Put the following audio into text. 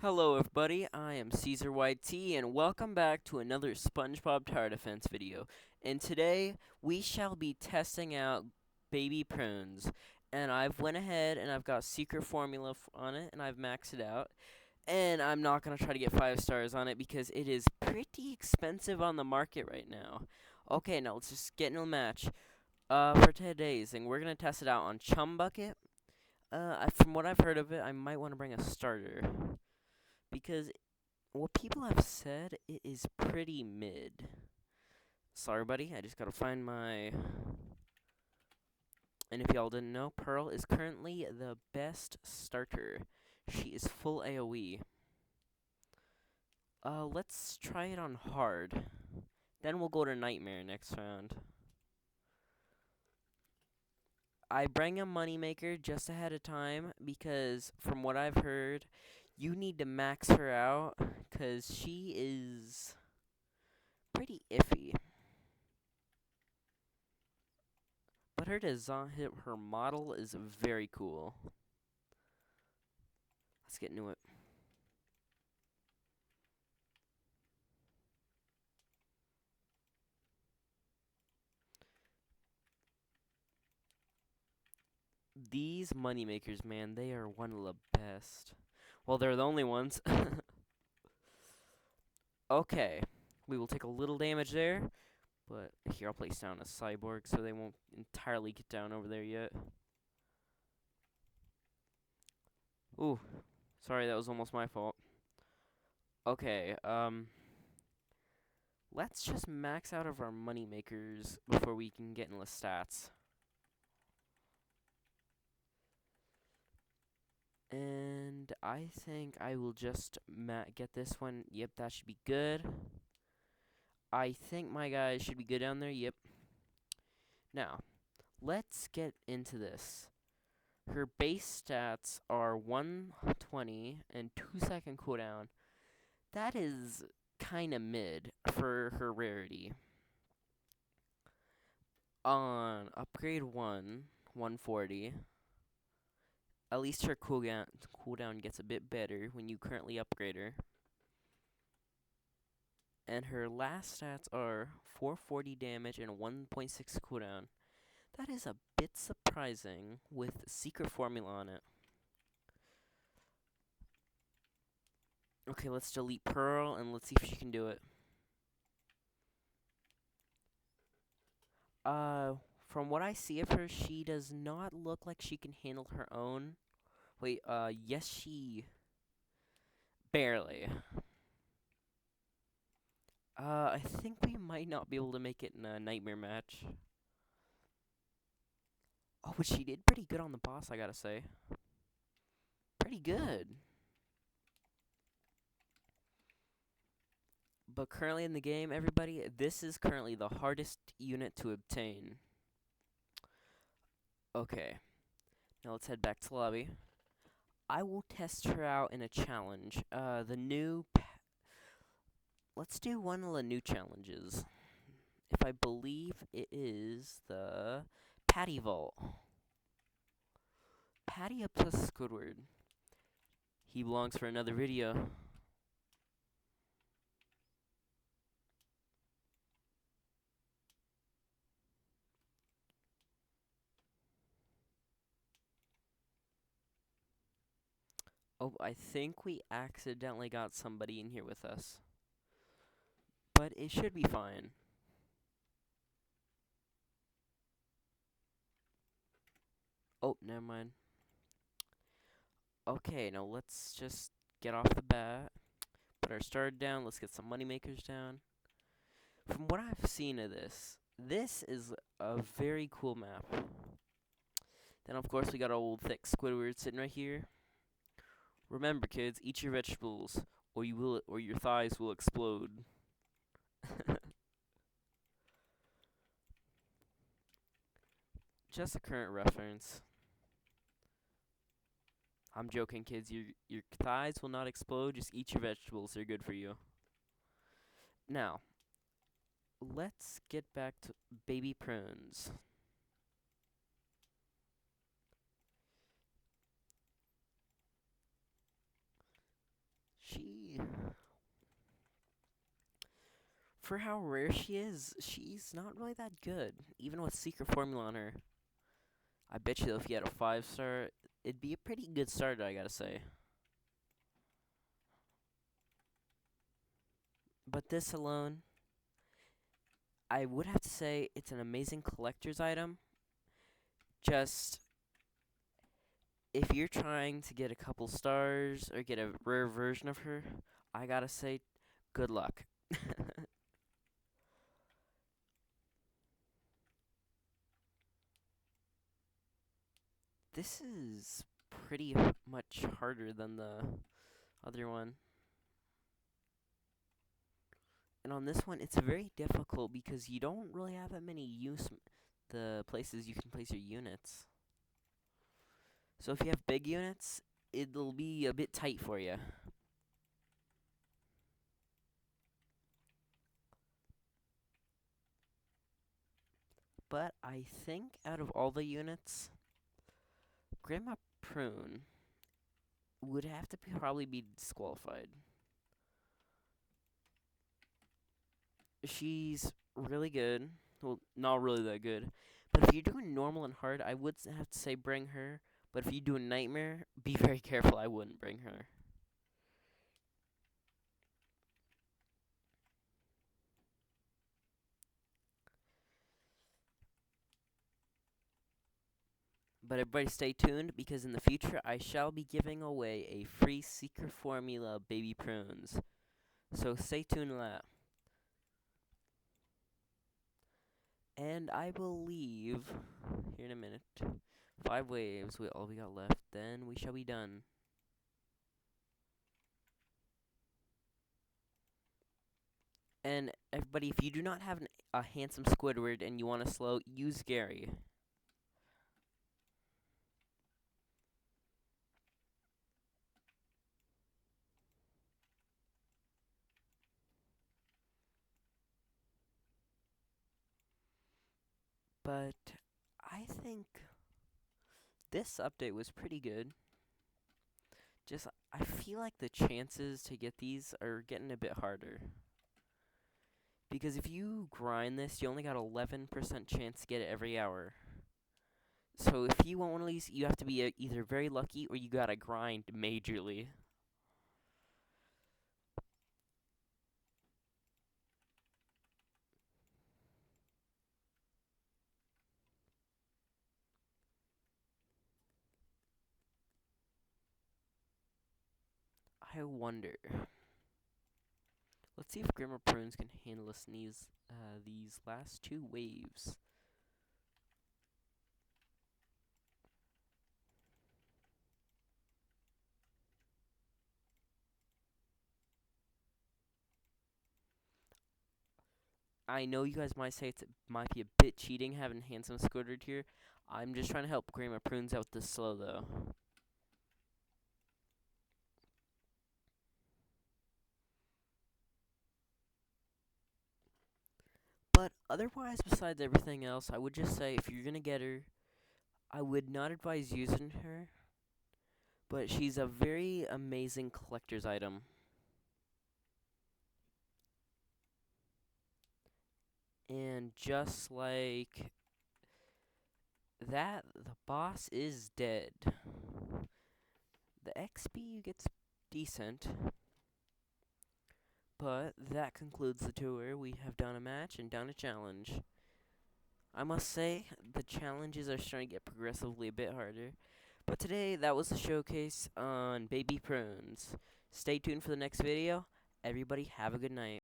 Hello everybody, I am Caesar YT and welcome back to another SpongeBob Tower Defense video. And today we shall be testing out baby prunes. And I've went ahead and I've got secret formula on it and I've maxed it out. And I'm not going to try to get 5 stars on it because it is pretty expensive on the market right now. Okay, now let's just get into the match. For today's thing, we're going to test it out on chumbucket. From what I've heard of it, I might want to bring a starter. Because what people have said, it is pretty mid. Sorry, buddy, I just gotta find my... And if y'all didn't know, Pearl is currently the best starter. She is full AoE. Let's try it on hard. Then we'll go to Nightmare next round. I bring a moneymaker just ahead of time because, from what I've heard, you need to max her out because she is pretty iffy. But her design, her model is very cool. Let's get into it. These moneymakers, man, they are one of the best. Well, they're the only ones. Okay, we will take a little damage there. But here, I'll place down a cyborg so they won't entirely get down over there yet. Ooh, sorry, that was almost my fault. Okay, let's just max out of our moneymakers before we can get into the stats. And I think I will just get this one. Yep, that should be good. I think my guys should be good down there. Yep. Now, let's get into this. Her base stats are 120 and 2-second cooldown. That is kind of mid for her rarity. On upgrade 1, 140. At least her cooldown gets a bit better when you currently upgrade her. And her last stats are 440 damage and 1.6 cooldown. That is a bit surprising with secret formula on it. Okay, let's delete Pearl and let's see if she can do it. From what I see of her, she does not look like she can handle her own. Wait, yes she... Barely. I think we might not be able to make it in a nightmare match. Oh, but she did pretty good on the boss, I gotta say. Pretty good. But currently in the game, everybody, this is currently the hardest unit to obtain. Okay. Now let's head back to lobby. I will test her out in a challenge. Let's do one of the new challenges. If I believe it is the Patty Vault. Patty up plus Squidward. He belongs for another video. Oh, I think we accidentally got somebody in here with us. But it should be fine. Oh, never mind. Okay, now let's just get off the bat. Put our starter down. Let's get some moneymakers down. From what I've seen of this, this is a very cool map. Then, of course, we got our old thick Squidward sitting right here. Remember, kids, eat your vegetables, or your thighs will explode. Just a current reference. I'm joking, kids. Your thighs will not explode. Just eat your vegetables. They're good for you. Now, let's get back to baby prunes. honestly, for how rare she is, she's not really that good. Even with secret formula on her, I bet you though, if you had a 5-star, it'd be a pretty good starter, I gotta say. But this alone, I would have to say it's an amazing collector's item. Just if you're trying to get a couple stars or get a rare version of her, I gotta say, good luck. This is pretty much harder than the other one. And on this one, it's very difficult because you don't really have that many the places you can place your units. So if you have big units, it'll be a bit tight for you. But I think out of all the units, Grandma Prune would have to probably be disqualified. She's really good. Well, not really that good. But if you're doing normal and hard, I would have to say bring her. But if you do a nightmare, be very careful. I wouldn't bring her. But everybody stay tuned because in the future I shall be giving away a free secret formula baby prunes. So stay tuned to that. And I believe, here in a minute, 5 waves, all we got left, then we shall be done. And everybody, if you do not have a handsome Squidward and you want to slow, use Gary. But I think this update was pretty good. Just, I feel like the chances to get these are getting a bit harder. Because if you grind this, you only got 11% chance to get it every hour. So if you want one of these, you have to be either very lucky or you gotta grind majorly. I wonder. Let's see if Grimmer Prunes can handle us in these last 2 waves. I know you guys might say it might be a bit cheating having handsome Squidward here. I'm just trying to help Grimmer Prunes out this slow though. But otherwise, besides everything else, I would just say if you're gonna get her, I would not advise using her. But she's a very amazing collector's item. And just like that, the boss is dead. The XP you get's decent. But that concludes the tour. We have done a match and done a challenge. I must say, the challenges are starting to get progressively a bit harder. But today, that was the showcase on Baby Prunes. Stay tuned for the next video. Everybody, have a good night.